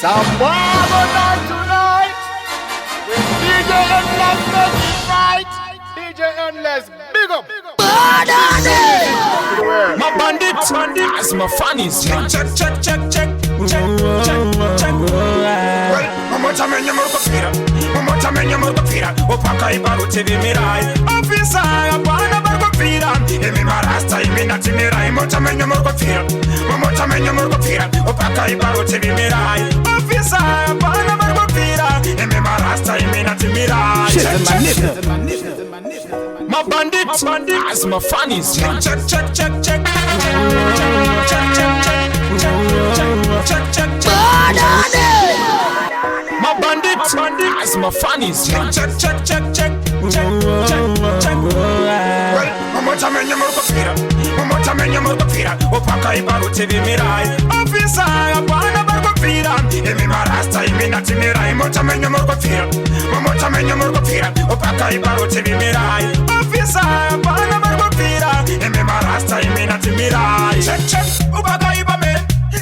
Sambago night tonight with DJ Endless make it right. DJ Endless, big up. My bandit, as my funnies. Check. Mama chamenya murukofira, mama chamenya murukofira. Opaka ibaru TV mirai. Officer, apana barukofira. Emi marasta imi na timirai. Mama chamenya murukofira, mama chamenya murukofira. Opaka ibaru TV mirai. Officer, apana barukofira. Emi marasta imi na timirai. My bandit, as my funnies. Check. My bandit, as my funnies. Check. Mama chamenya murukofira, mama chamenya murukofira. Opaka ibaru TV mirai. Officer, apana barukofira. Emi marasta imi na timirai. Mama chamenya murukofira, mama chamenya murukofira. Opaka ibaru TV mirai. Officer, apana barukofira. Emi marasta imi na timirai. Check. Opaka ibame.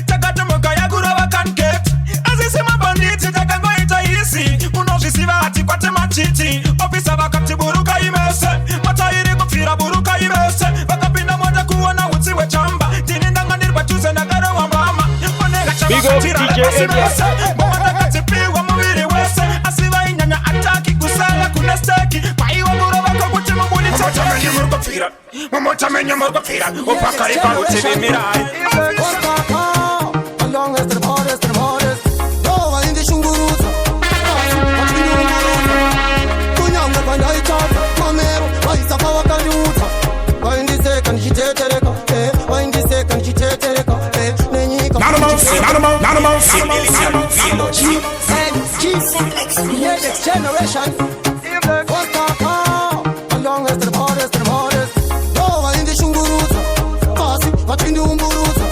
Takata moka ya gurawa kanket. Azisi mabanditi takango ita isi. Unojisiva ati kwate machiti. Officer wakati buruka imese. Matairi kufira buruka imese. Wakapinda moja kuona utiwe chamba. Tininda nirba tuze na gara wa mama. Onega chama katira lepasi mese. Mwanda katipiwa mwiri wese. Asiva inyanya ataki kusala kuna steki. Paiwa mura wako kuti mbuli tete. Mama chamenya murukofira, mama chamenya murukofira. Opaka ibaru TV mirai. Long as the hardest. No, I in the shunguruza. Kunyanga banda ichata. Mamero, waisa pawa kanyuta. Wa in the second chitetereka. Wa in the second chitetereka. Nenyika. The next generation. Long as the hardest. No, I in the shunguruza. Pasi, watindi umburuza.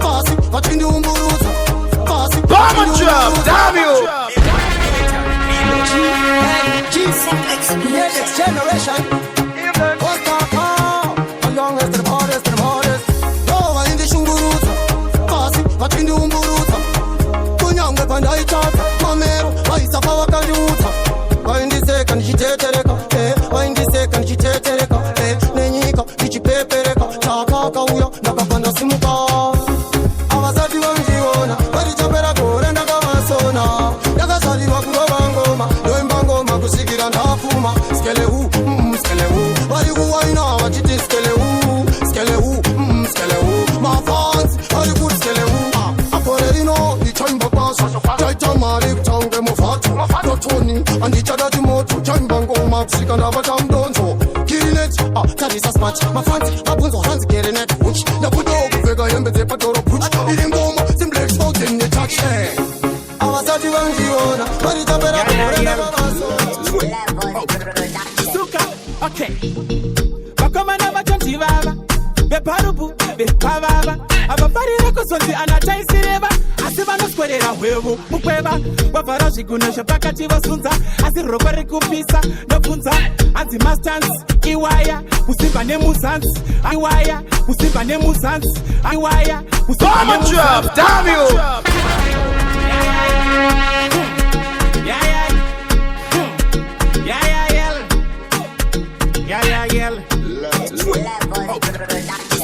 Pasi, watindi umburuza. Bomber drop, damn you. The next generation. Long as the hardest. No, I in the shunguruza. Pasi, watindi umburuza. Kunyanga banda ichata. Mamero, waisa pawa kanyuta. Wa in the second chitetereka. Wa in the second chitetereka. Nenyika, ichipepereka. Chaka kauya, nakapanda simuka. Abasadi wanjiona, barichapera gore ndakavasona. Ndakazaliwa kurova ngoma, ndoimba ngoma kusikira ndafuma. Skeleu, skeleu, vari kuwaina vachiti skeleu. Skeleu, my fans, vari kuti skeleu. Apore rino, ichaimba kwasa, chaita mari kutange mufatu. Totoni, andichada timoto, chaimba ngoma kusika ndavata mdonzo. Kirinet, tarisa smart, mafanti, abunzo hanzi kirinet, uchi. Ndabudo kuvega yembe zepatoro puchi. Iri ngoma, simplex fountain ne touch. Abasadi wanjiona, barichapera gore ndakavasona. Suka, okay. Bakomana batonti baba. Beparubu, bepababa. Abafarira kusonzi anataisireba. Asibano skwerera hwevu, mukweba. Wafarashi kunesha pakati wasunza. Asirokore kupisa, nofunza. Anti mastans, iwaya. Usimba nemuzans, iwaya. Usimba nemuzans, iwaya. Bomber drop, damn you.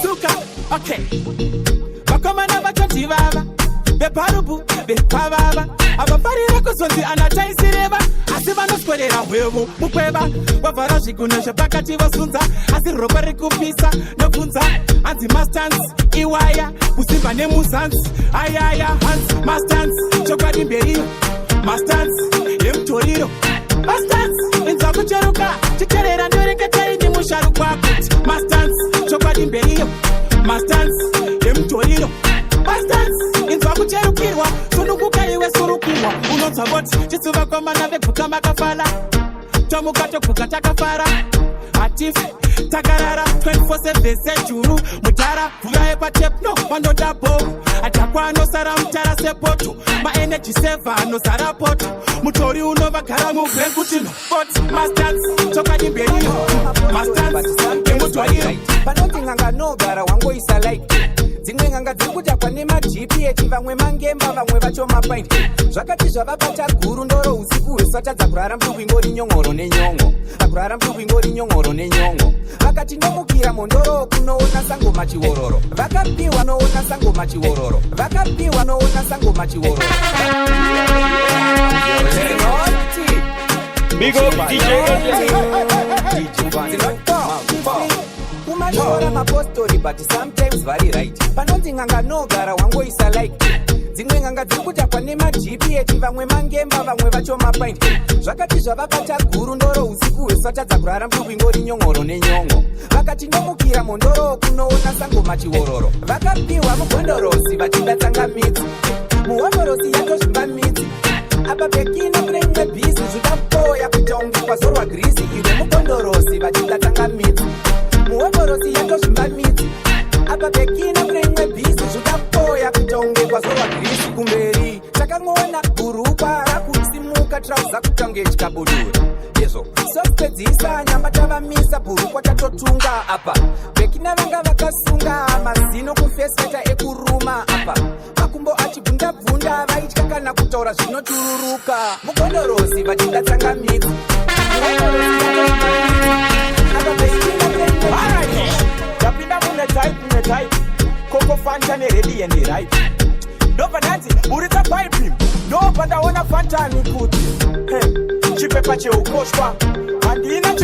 Suka, okay. Bakomana batonti baba. Beparubu, bepababa. Abafarira kusonzi anataisireba. Asibano skwerera hwevu, mukweba. Wafarashi kunesha pakati wasunza. Asirokore kupisa, nofunza. Anti mastans, iwaya. Usimba nemuzans, ayaya hans. Mastans, chokwadi mberiyo. Mastans, emtoriro. Mastans, inza kucheruka. Chiterera ndoreketa indi musharu kwakuti. Mastans, chokwadi mberiyo. Mastans, emtoriro. Mastans, inza kucherukirwa. Sunukuka iwe surukirwa. Unonza boti, chisuva kwa manave kukamba kafala. Tomukato kukata kafara. Atifi, takarara 24/7 sejuru mutara fugahe pa tape no wando dabo atakwa no sara mutara sepoto ma energy saver no sara poto mutori uno bakara mu kuti no but masters choka dimberiyo masters kemutori but don't think I know that I want go is like dzimwe nganga dziri kutakwa nemagph vamwe mangemba vamwe vacho mapaint zvakati zvavabata guru ndoro usiku hwesatadza kurara mbuku ingori nyongoro nenyongo kurara mbuku ingori nyongoro nenyongo vakati ndomukira mondoro kunoona sangoma chiwororo vakapiwa noona sangoma chiwororo vakapiwa noona sangoma chiwororo. Big up DJ kumashora mapostori but sometimes very right panonzi nganga nogara wangoisa like dzimwe nganga dziri kutakwa nemagph vamwe mangemba vamwe vacho mapaint zvakati zvavabata guru ndoro usiku hwesatadza kurara mbuku ingori nyongoro nenyongo vakati ndomukira mondoro kunoona sangoma chiwororo vakapiwa mugondorosi vachida tsangamidzi muhondorosi yatozvimba midzi apa pekina kureimwe bhizi zvikapoya kutongi kwazorwa grisi iwe mugondorosi vachida tsangamidzi muhondorosi yatozvimba midzi apa pekina kureimwe bhizi zvikapoya kutonge kwazorwa grisi kumberi takang'ona gurukwa rakusimuka trauza kutonge chikabudura yezvo sosipedzisa nyamba tavamisa bhurukwa tatotunga apa pekina vanga vakasunga mazino kufeseta ekuruma apa makumbo achibvundabvunda vaitya kana kutaura zvinotururuka mugondorosi vachida tsangamidzi tapinda mune type koko fanta neredi yendiraipi ndobva ndanzi buritsa paipi ndobva ndaona fantani kuti chipepa cheukoshwa handina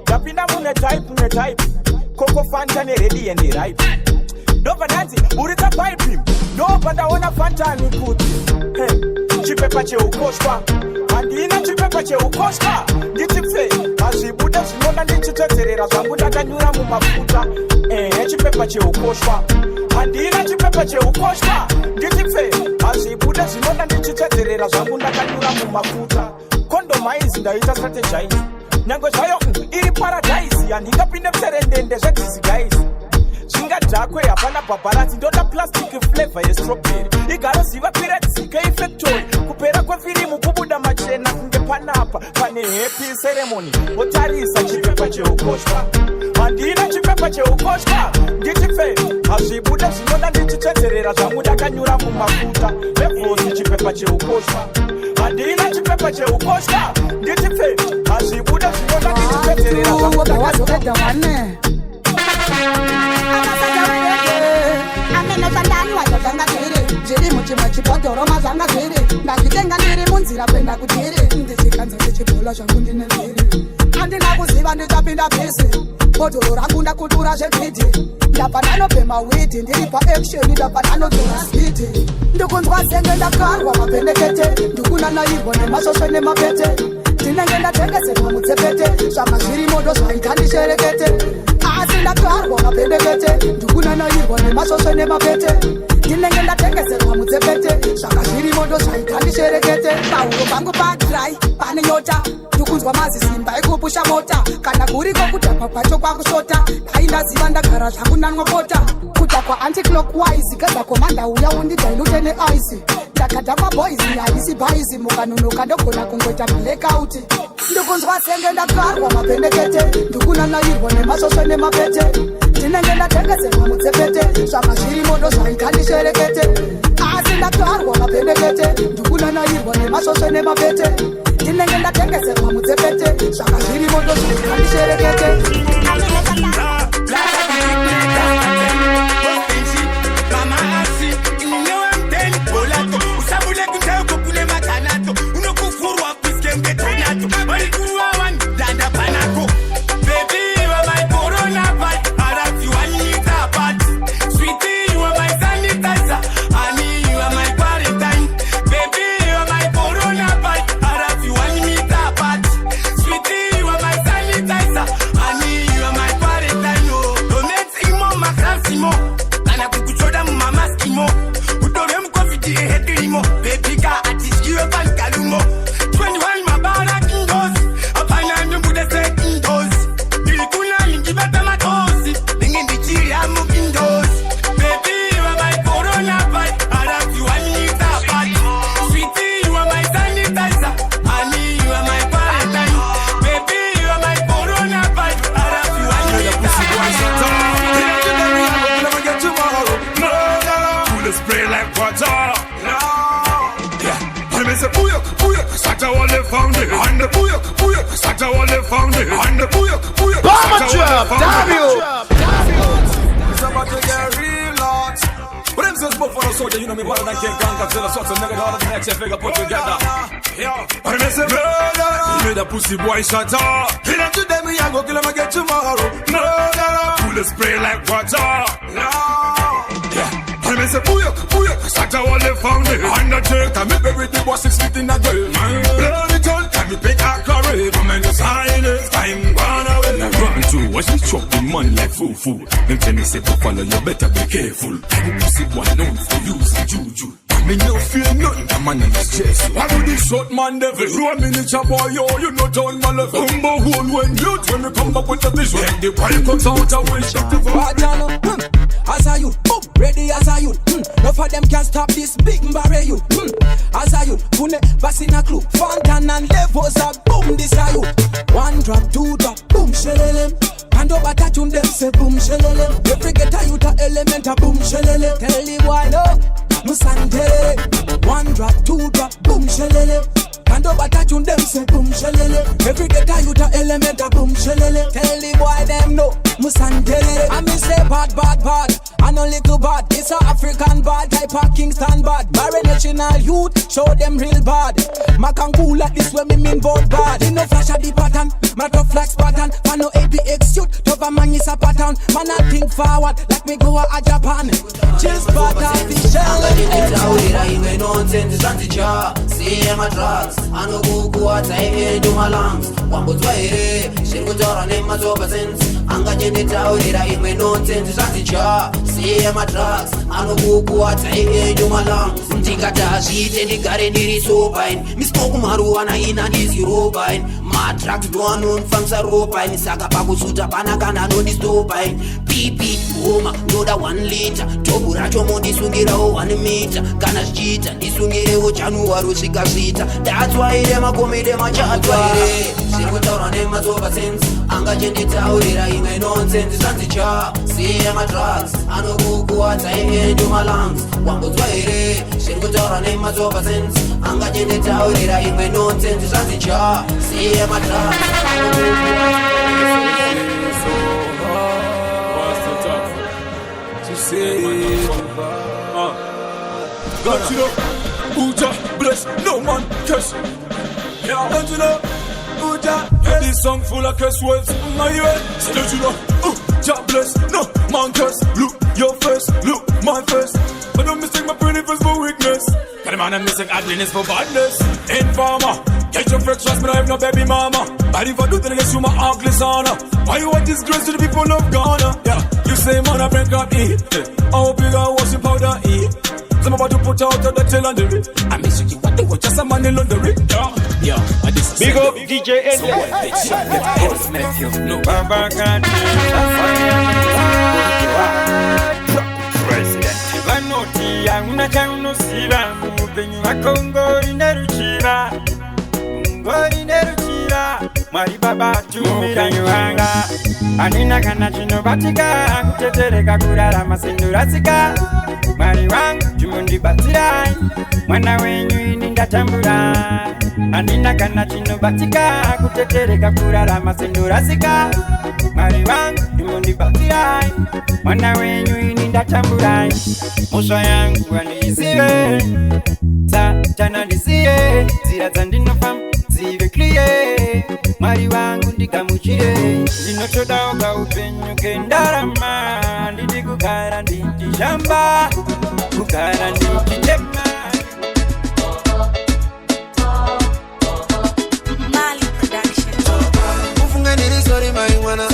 tapinda mune type koko fanta neredi yendiraipi ndobva ndanzi buritsa paipi ndobva ndaona fantani kuti chipepa cheukoshwa handina chipepa cheukoshwa nditi pfe hazvibude zvinoda ndichitodzerera zvangu ndakanyura mumafuta chipepa cheukoshwa handina chipepa cheukoshwa nditi pfe hazvibude zvinoda ndichitodzerera zvangu ndakanyura mumafuta kondomaizi ndaita strategize nyange zvayo iri paradhaisi handingapinde mserendende zvediziguise zvingadhakwe hapana bhabharati ndoda plastic flavor yestrawberry igaroziva piredzike ifactory kupera kwefirimu kubuda machena kunge panapa pane happy ceremony otarisa chipepa cheukoshwa handina chipepa cheukoshwa nditi pfe hazvibude zvinoda ndichitodzerera zvangu ndakanyura mumafuta vevhosi chipepa cheukoshwa handina chipepa cheukoshwa nditi pfe hazvibude zvinoda ndichitodzerera zvangu ndakanyura amenofandanwa zvazvanga zviri zviri muchimwe chibhodhoro mazvanga zviri ndazvitenga ndiri munzira kuenda kutiri ndichikanza ndichibhola zvangu ndine zviri handina kuziva ndichapinda bhisi bhodhoro rangu ndakudura zvebhidhi ndabva ndanobhema widi ndiri paaction ndabva ndanodzora spidi ndikunzwa senge ndakarwa mapendekete ndikunanairwa nemasvosve nemapete ndinenge ndatengeserwa mutsepete zvanga zviri modo zvaita ndisherekete asi ndakarwa mapendekete ndikunanairwa nemasvosve nemapete ndinenge ndatengeserwa mutsepete zvanga zviri modo zvaita ndisherekete pahuro pangu padry pane nyota ndikunzwa mazisimba ekupusha mota kana kuriko kutapa kwacho kwakusvota dai ndaziva ndagara zvangu nanwa bota kutapwa anticlockwise gadzakoma ndauya undidhailute neaisi ndakadha maboisi haisi bhaisi mukanonoka ndogona kungoita blackout ndikunzwa senge ndakarwa mapendekete ndikunanairwa nemasvosve nemapete ndinenge ndatengeserwa mutsepete zvanga zviri modo zvaita ndisherekete asi ndakarwa mapendekete ndikunanairwa nemasvosve nemapete ndinenge ndatengeserwa mutsepete zvanga zviri modo zvaita ndisherekete Sweetie, you are my sanitizer. Honey, you are my boy shut up. Today we are never get tomorrow. Murder, pull the spray like water. No, yeah. I say booyah, booyah, start a wall found it. And the booyah, booyah, start a wall found it. And the booyah, booyah, Bomber trap, W. It's about to get real hot. But them just spoke for a soldier, you know me better than King Kong. Cause sorts of niggas all of the next figure put together. Yeah. But I say murder, he made a pussy boy shut up. Kill him today, me I go kill him again tomorrow. Murder, pull the spray like water. No, yeah. I say booyah, booyah, start a wall found it. Undertaker, me everything was 6 feet in a girl. Bloody tongue, can me pick a curry. Come and just hide it, time gone away. Now run to watch me chop the man like fufu. Them tell me say Buffalo, you better be careful. You pussy boy known for using juju. Me no feel nothing, the man is chase. Why would this short man devil? You a miniature boy, yo, you no turn my level. Humble hole when you tell me come back with the vision. When the pipe comes out, I will shut the door. As a youth, ready as a youth. None of them can stop this big barrier youth. As a youth, Pune, Basina Clue, Fountain and levels of boom, this a youth. 1 drop, 2 drop, boom, shelelem. And over that tune them say boom, shelelem. Every get a youth a element a boom, shelelem. Tell the boy no, Musante. 1 drop, 2 drop, boom, shelelem. And over that tune them say boom, shelelem. Every get a youth a element a boom, shelelem. Tell the boy them no, Musante. I me say bad, bad, bad. And only too bad, it's a African bad, type of Kingston bad. Barry national youth, show them real bad. Makangu like this when me mean both bad. You know flash of the pattern, man tough like Spartan. Man no APX youth, tough a man is a pattern. Man I think forward, like me go a Japan. Just part of the shell. Nitaurira imwe nonsense zvanzicha siyema drugs anokukuwadza imedu malungs wambodzwa here zviri kutaura nemazoba sense angachenditaurira imwe nonsense zvanzicha siyema drugs anokukuwadza imedu malungs ndikati hazviite ndigare ndiri sobain mismoku maruwana ina ndizirobain madrugs ndoanonfambisa robain saka pakusuta pana kana anondistobain pipi homa ndoda 1 liter tobu racho mondisungirawo 1 meter kana zvichiita ndisungirewo januwari zvikasvita ndatswaire makomede machatswaire zviri kutaurwa nemazoba sense angachenditaurira imwe nonsense zvanzicha siye madrugs anokukuwadza imedu malungs wambodzwa here zviri kutaurwa nemazoba sense angachenditaurira imwe nonsense zvanzicha siye madrugs God, you know, Uja bless, no man curse. Yeah, don't you know, Uja bless. This song full of curse words, my way. So don't you know, Uja bless, no man curse. Look your face, look my face. But don't mistake my pretty face for weakness. Got a man and mistake ugliness for badness. Informer, get your fresh trust, but I have no baby mama. But if I do, then I guess you my ugly son. Why you want disgrace to the people of Ghana? Yeah, you say man I break up eat. I hope you got washing powder eat. I'm about to put out the tail on the rip. I miss you, what they want, just a money on the rip. Yeah, and this is big up DJ N. So what bitch, it's Matthew, no Baba Kati, President Vanoti, Anguna Kano Siva, moving a Congo in Eruchira, Ngori Neruchira, Mari Baba to Miranga, Anina Kanachino Batika, Kutereka Kurara Masindurasika. Mariwang, Jumundi Batirai, Mwana wenyu ininda tambura. Andina kana chino batika, kutetereka kurara masendurasika. Mariwang, Jumundi Batirai, Mwana wenyu ininda tambura. Musha yangu aniziwe, Satana niziwe, zira zandino fam, zive kliye. Mariwangu ndikamuchire, zinochoda oka upenyu kendarama. Ndidi kukara ndidi shamba, kukara ndidi tema. Mali Production. Ufunga niri sorry my wana.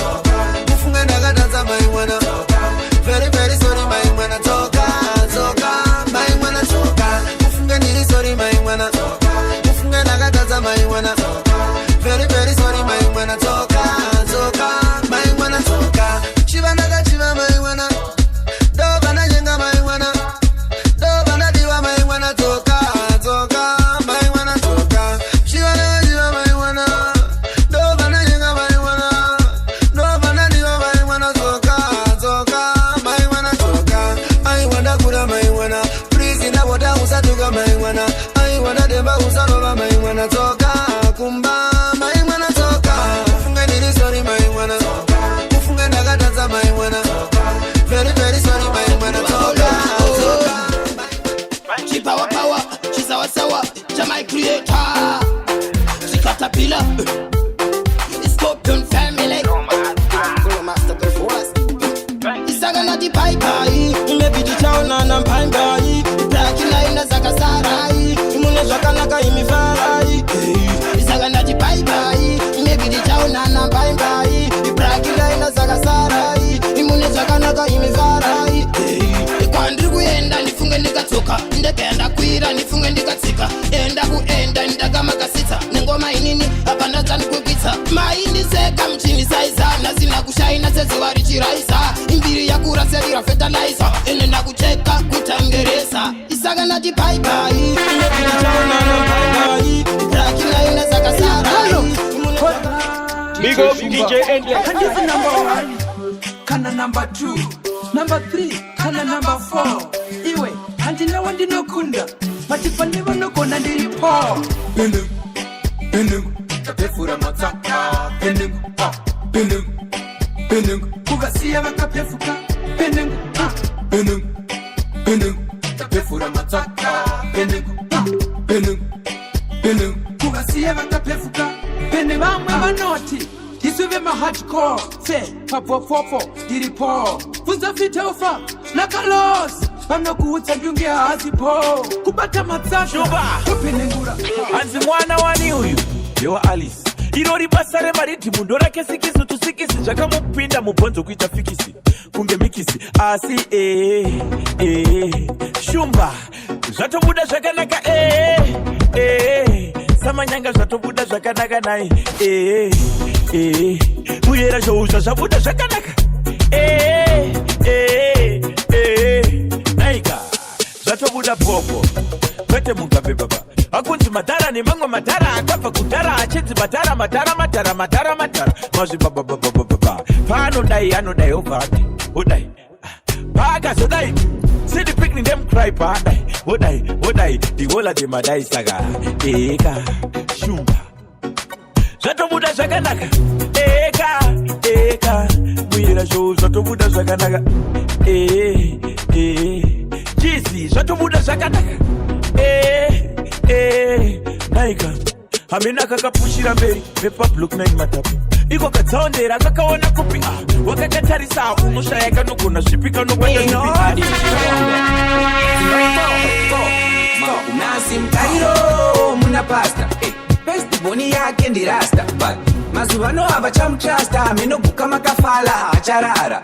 Ufunga ndagadanza my wana. Very very sorry my wana. Toka my wana toka. Ufunga niri sorry my wana. Ufunga ndagadanza my wana. Very very sorry my wana. Toka my wana toka. Chiva my wana. Do bana jenga my wana. Do bana diwa my mwana toka kumba mai mwana toka kufunga nini sorry mai mwana kufunga ndakatadza mai mwana very very sorry mai mwana toka she power she sawa to my creator she caterpillar Scorpion family master perforce isagana di bye bye maybe the town and bye bye black line zaka sarai imune zvakanaka imifarai isagana di bye bye maybe the town and bye bye black line zaka sarai imune zvakanaka imifarai kwandiri kuenda ndifunge ndikatsoka ndakaenda kuira ndifunge ndikatsika enda kuenda ndakamakasitsa nengoma inini hapana dzandikwikitsa maindiseka mchini saizana zina kushaina sezuva richiraisa imbiri yakura serira fertilizer ene ndakucheka kutangeresa isaka nati baibai rakinaina zakasarai Big up DJ Endless. Kandizi number 1, kana number 2, number 3, kana number 4. Iwe, handina wandino kunda, matipani wanokona ndiripo. Pending, kapefura mataka. Pending, kugasiya wakapefuka. Pending, kapefura mataka. Pending, kugasiya wakapefuka. Pending, vamwe vanoti. Isuve ma hardcore, fe, papo, diripo. Funza fitofa, nakalos. Vanokuutsa njunge hazipo. Kubata matsaka, kupenengura. Anzi mwana wani huyu, yewa Alice. Irori basare mariti mundo rake sikisu tusikisi. Chaka mupinda mubonzo kuita fikisi. Kunge mikisi, asi Shumba, zatobuda shakanaka Samanyanga zatobuda shakanaka nai Muyera shouza shabuda shakanaka Naika, zatobuda popo Kwete mungabe baba Akunzi matara ni mangwa matara Akafa kutara achinzi matara Mazi baba Pano dai ovati Odai Paga so dai See the picnic them cry pa dai Odai The whole of them a dai saga Eka Shumba Zatobuda shakanaka Eka Mwira show Zatobuda shakanaka Jisi Zatobuda shakanaka Naika Hamina kakapushira mberi Pepa block na imatapu Iko katsaondera kakaona kupi Wakakatarisa unoshayaka nukuna Shipika nukwenda zipi Nasi mkairo muna pasta Best boni yake ndi rasta But mazuvano ava chamutrasta Minoguka makafala acharara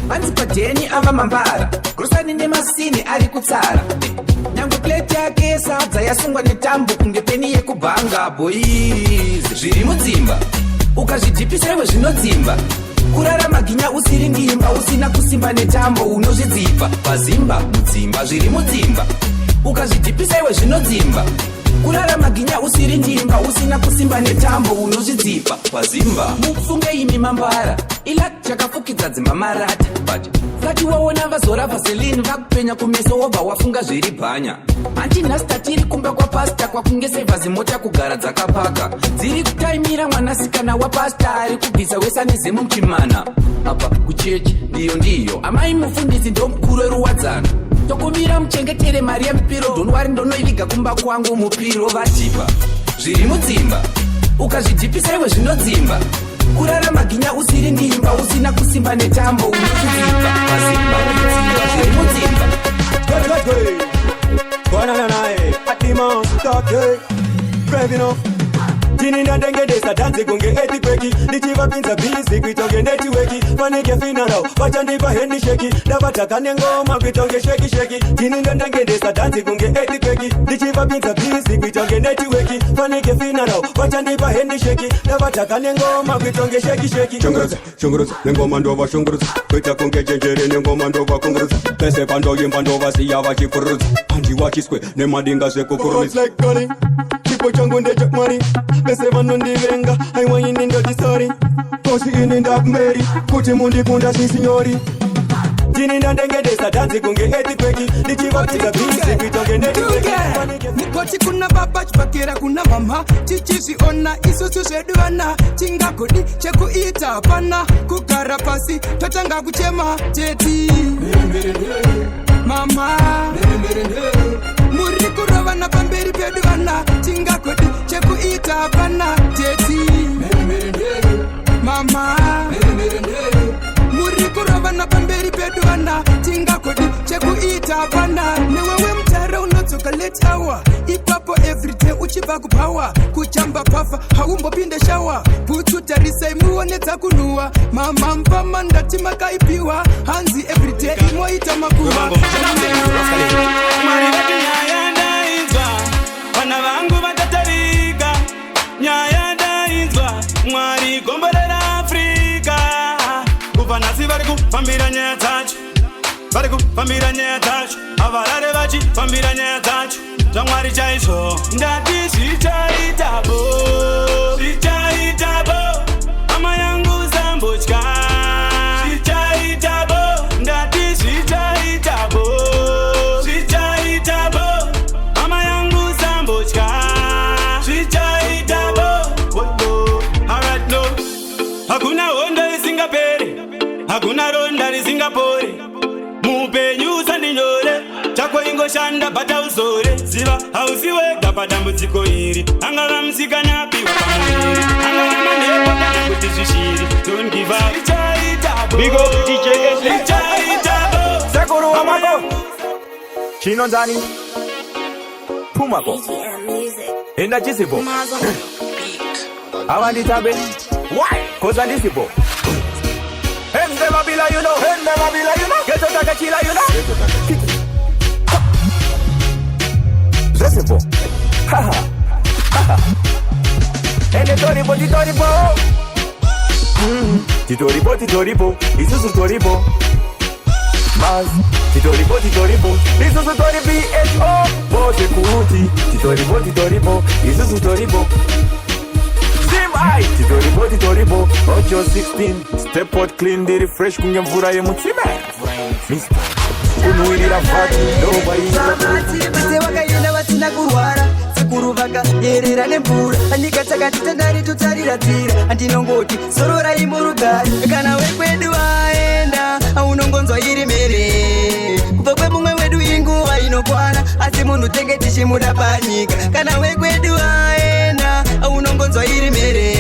Manzi pateni ava mambara Krosani ne masini ari kutsara Nyangu plate yake sadza yasungwa netambo kunge peni yekubhanga boys zviri mudzimba ukazvidhipisa iwe zvinodzimba kurara maginya usiri ngimba usina kusimba netambo unozvidzipa pazimba mudzimba zviri mudzimba ukazvidhipisa iwe zvinodzimba kurara maginya usiri ndimba usina kusimba netambo unozvidzipa pazimba mufunge imi mambara ila chakafukidza dzimba marata but vati waona vazora vaselini vakupenya kumeso wobva wafunga zviri bhanya antinhasta tiri kumba kwapasta kwakunge sevhazimota kugara dzakapaka dziri kutaimira mwanasikana wapasta ari kubvisa wesanezemu mchimana apa kuchechi ndiyo amai mufundisi ndomukuru eruwadzana tokumira muchengetere mari yemupiro ndonwari ndonoiviga kumba kwangu mupiro vatipa zviri mudzimba ukazvidhipisa iwe zvinodzimba kurara maginya usiri ndimba usina kusimba netambo unozvidzipa pazimba mudzimba zviri mudzimba Tininda ndengedesa danzi kunge etikweki Nichivapinza busy kuitonge netiweki Manike finarao, wachandipa hendi sheki Davataka nengoma kuitonge sheki Tininda ndengedesa danzi kunge etikweki Nichivapinza busy kuitonge netiweki Manike finarao, wachandipa hendi sheki Davataka nengoma kuitonge sheki Shunguruza, nengoma ndova shunguruza Kuita kunge jenjere nengoma ndova kunguruza Pese pando yimba ndova siya wachifuruza Andi wachiswe, nemadinga zekukuruza Chipo changu ndeja money Bese vano ndivenga Aiwa ini ndo disori Kosi ini ndak meri Kuti mundi kunda si signori Tini ndandengedesa dansi kunge earthquake. Ndichivapinza busy kuitonge network. Mukoti kuna baba chipakera kuna mama. Chichizviona isusu zvedu vana. Chingagodi chekuita hapana. Kugara pasi totanga kuchema teti. Mama muri kurovana pamberi pedu vana. Chingagodi chekuita hapana teti. Mama muri kurovana pamberi pedu vana. Chingagodi chekuita hapana. Newewe mtara unotsoka late hour. Ipapo everyday uchipa kupower. Kuchamba pafa haumbopinde shower. Putu tarisai muoneta kunua. Mama mpama ndati makaipiwa. Hanzi everyday imoita makuwa. Marivati nyaya ndainzwa, vana vangu vatatarika. Nyaya ndainzwa, Mwari gomborera Afrika. Kuva nasi vari kufambira nyaya dzacho, vari kufambira nyaya dzacho. Avarare vachifambira nyaya dzacho, zvaMwari chaizvo. Ndati zvichaitabo, zvichaitabo. Hama yangu zambotya, zvichaitabo. Ndati zvichaitabo, zvichaitabo. Hama yangu zambotya, zvichaitabo. Alright, no. Hakuna honda isingaperi, hakuna ronda risingapori. Mupenyu usandinyore, chako ingoshanda bata uzore. Ziva hausiwega padambudziko iri. Angava musikanapi wapamuviri, angava manhepo kana kuti zvishiri. Don't give up. Big up DJ Endless. Sekuru wamako Chinonzani Pumako Enda chisipo Awanditabe Why? Cause I disipo Hende mabila you know, hende mabila you know. Geto takachila you know. Zesipo Haha Haha Hende toribo, titoribo Titoribo, titoribo Isusu toribo Mas Titoribo, titoribo Isusu toribi S.O. Bose kuti Titoribo, titoribo Isusu toribo Zimai Titoribo, titoribo Ocho 16 Step out clean Diri fresh kunge mvura ye mutsime Mister Unuirira vati Nova Vite wakayenda vatina kurwara Sekuru vaka yerera nemvura Andika takatitandari tutariratira Andinongoti sorora imurugari Kana wekwedu waenda Aunongonzwa iri mere Kubva kwemumwe wedu inguva inokwana Asi munhu tenge tichimuda panyika Kana wekwedu waenda Aunongonzwa iri mere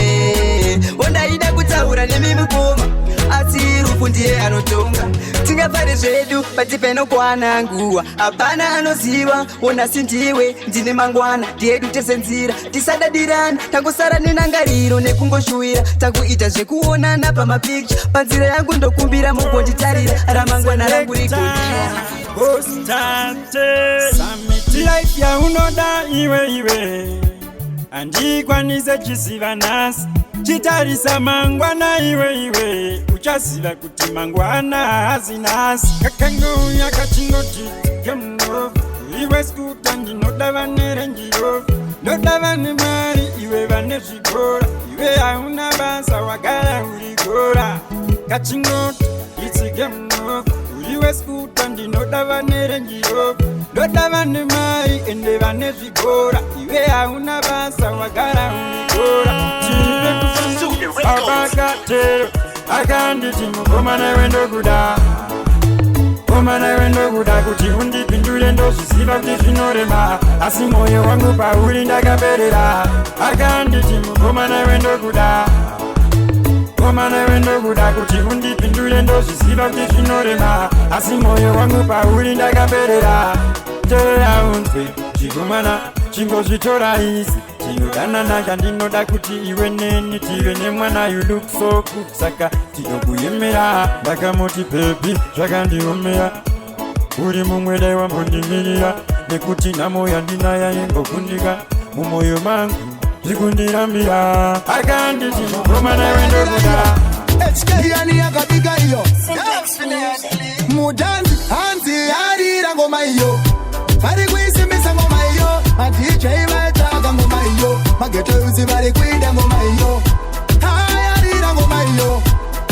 Wondaida kutaura nemimukoma Asi rufu ndiye anotonga Tingafare zvedu patipenokwana nguwa Hapana anoziva Ona sindiwe ndine mangwana Ndiedu tesenzira Tisadadirana Tangosara nenangariro nekungoshuira Tangoita zvekuonana pamapicture Panzira yangu ndokumbira mugonditarira Ramangwana rangu rigodira Life ya unoda iwe Andikwanise chisiva nasi Chitarisa mangwana iwe Uchaziva kuti mangwana hazinasi Kakangu yakachingoti Kemnovu Iwe skuta ndinoda vane renjirovu Noda vane mari iwe vane zvigora Iwe hauna basa wagara urigora Kachingoti itsi kemnovu Iwe skuta ndinoda vane renjirovu Noda vane mari ende vane zvigora Iwe hauna basa wagara urigora Abakatero akanditi mukomana wendo kuda Komana wendo kuda kuti undipindure ndozviziva kuti zvinorema Asi moyo wangu pauri ndakaperera Akanditi mukomana wendo kuda Komana wendo kuda kuti undipindure ndozviziva kuti zvinorema Asi moyo wangu pauri ndakaperera Teera unzwe chikomana chingozvitora isi Tinodanana chandinoda kuti iwe neni tive nemwana you look so good Saka tinokuyemera ndakamoti baby zvakandiomera Uri mumwedai wambondimirira Nekuti nhamo yandinaya ingokundika Mumoyo mangu zvikundirambira Akanditi mukomana wendo kuda HK yani yakapiga iyo Mudanzi hanzi yarira ngoma iyo Vari kuisimisa ngoma iyo Ma-DJ vaitaga ngoma iyo Mageto yuzi vari kuida ngoma iyo Hayarira ngoma iyo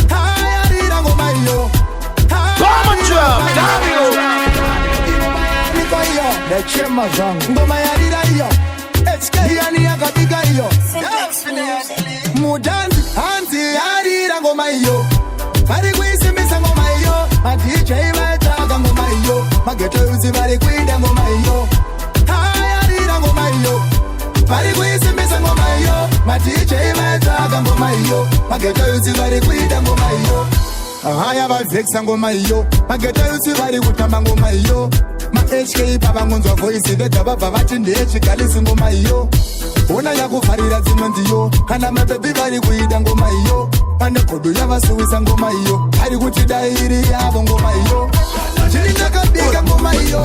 Hayarira ngoma iyo chema zangu ngoma yarira iyo HK yani yakapika iyo mudanzi hanzi yarira ngoma iyo vari kuisimbisa ngoma iyo madj vaitsvaga ngoma iyo mageto yuzi vari kuita ngoma iyo hayarira ngoma iyo vari kuisimbisa ngoma iyo madj vaitsvaga ngoma iyo mageto yuzi vari kuita ngoma iyo haya vavhekisa ngoma iyo mageto yuzi vari kutamba ngoma iyo ma-HK pavangonzwa voisi vega vabva vati ndeyezvigalisi ngoma iyo ona yakuvharira dzinonziyo kana mabhebi vari kuida ngoma iyo pane godo yavasuwisa ngoma iyo ari kuti dai iri yavo ngoma iyo zvini ndakabika ngoma iyo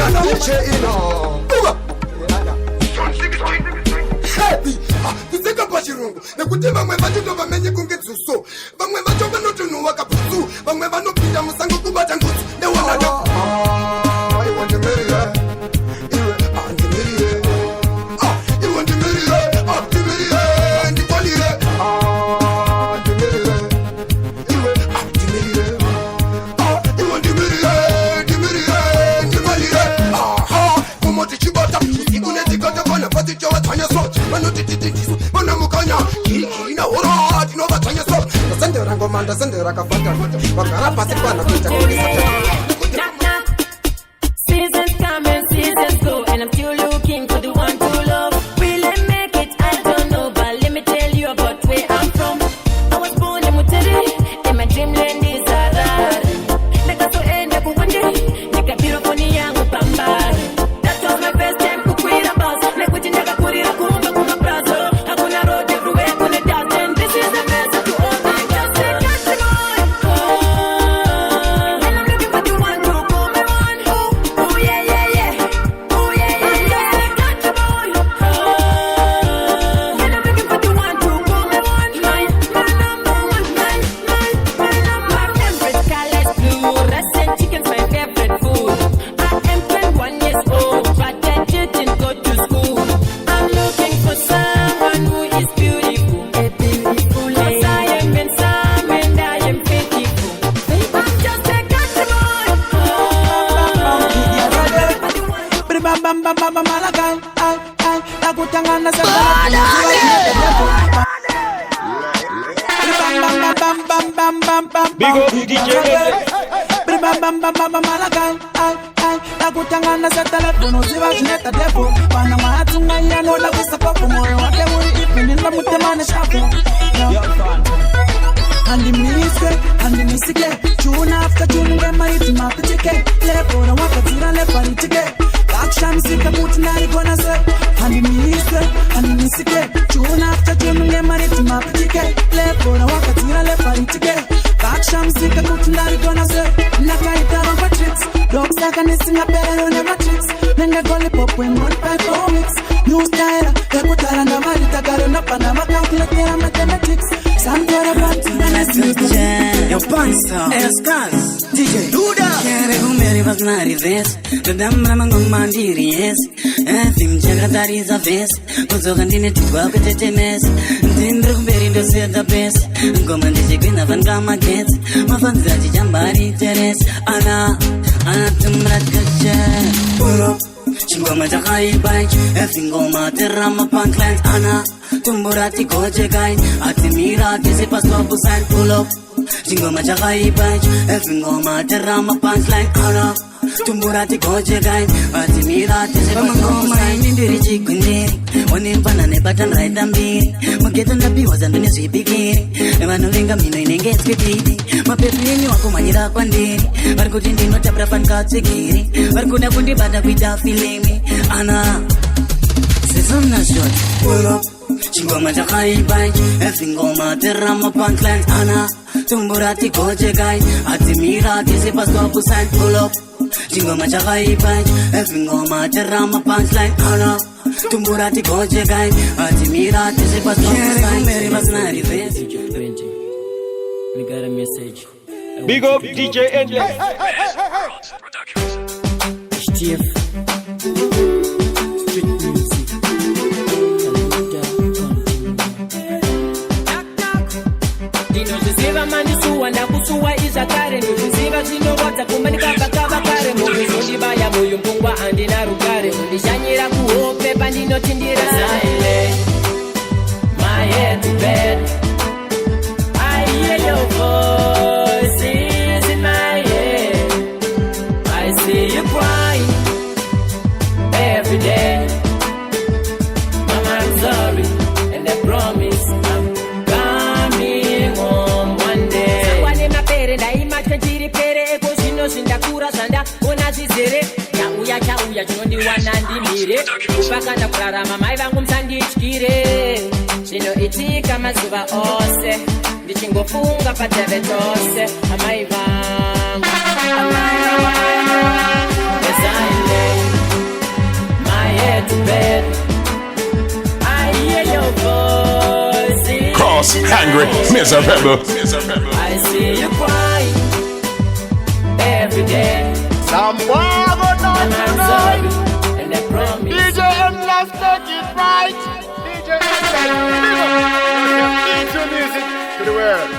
kuseka pachirungu nekuti vamwe vacho vamenye kunge dzuso vamwe vacho vanotonhuwa kapusu vamwe vanopinda musango kubata ngutsu ndewanaa ndasendera kafata vagara pasi pana kuita Seasons come and seasons go, and I'm still looking for the one to love. Will I make it? I don't know, but let me tell you about where I'm from. I was born in Muteri, and my dreamland is Harare. Neka so enda kuwande, nika birofoni yangu pambare. That was my first time kukwira bus. Nekuti naka kurira kumba kuma brazo. Hakuna road everywhere, kuna dust, and this is the message to all my girls. Big up DJ nakutangana setelefono ziva zvineta depo vana mwaatunganya noda kusapapo moyo wake uri ipininda mutemane shafo handimisike chuna after chununge maiti mapitike lepora wakadzira leparitike kakushamsika kuti narigona se handimisike chuna after chununge maiti mapitike lepora wakadzira leparitike kakushamsika kuti narigona se nakaitaro patricks doksaka nesingaperero nematricks nengegolipop wemodpipomics new style ekutaranda maritagaro napanda makalkuletera mathematics santora Yo panza, Escas, DJ Duda. Quiere comer y vas na reverse. Te dambra mango mandiri yes. Thim jagra tariza vest. Kuzo gandine tikwa kutete mes. Tindru kumberi ndo seta best. Ngoma ndiche kwina vanga gets. Mafanza jambari teres. Ana tumrat kache. Pull up. Chingoma jakai bike. Ngoma terama punklines. Ana tumburati goje guy. Atimira kese pasto busan pull up. Chingoma jakai bike. Ngoma terama punchline. Ana tumburati goje guy. Atimira kese pasto busan. Indiri chikundiri. Wanimpana nepatan raida mbiri. Mageta ndapi wazandune zwipikiri. Evano venga mino inenge skipidi. Mapepini wako manyira kwandiri. Varikuti ndinotapra fan katsikiri. Varikuda kundibata kuita filimi. Ana Sezona shot pull up. Chingoma jakai bike. Ngoma terama punklines. Ana tumburati goje guy. Atimira kese pasto busan pull up. Chingoma jakai bike. Ngoma terama punchline. Ana tumburati goje guy. Atimira kese pasto busan. Meri masnari vest. We got a message. Big up DJ Endless. Steve. Street music. Ndinoziziva mandisuwa ndakusuwa izvakare ndinoziva zvinowata kumba ndikabva kava kare muzondibaya moyo mbungwa andina rugare ndishanyira kuhope pandinotindira silent. My head to bed, I hear your voices in my head. I see you crying every day. Mama, I'm sorry, and I promise I'm coming home one day. Sangwane mapere ndaimatya ndiri pere eko zvino zvindakura zvandaona zvizere. Chauya chinondiwana ndimire kupakanda kurarama mai vangu musandityire. Zvinoitika mazuva ose ndichingofunga pateve tose amai vangu. As I lay my head to bed, I hear your voice. Cross, hungry, miserable. I see you crying every day. Some boy go down tonight. And I promise DJ Endless, take it right. DJ Endless, big up. Into music to the world.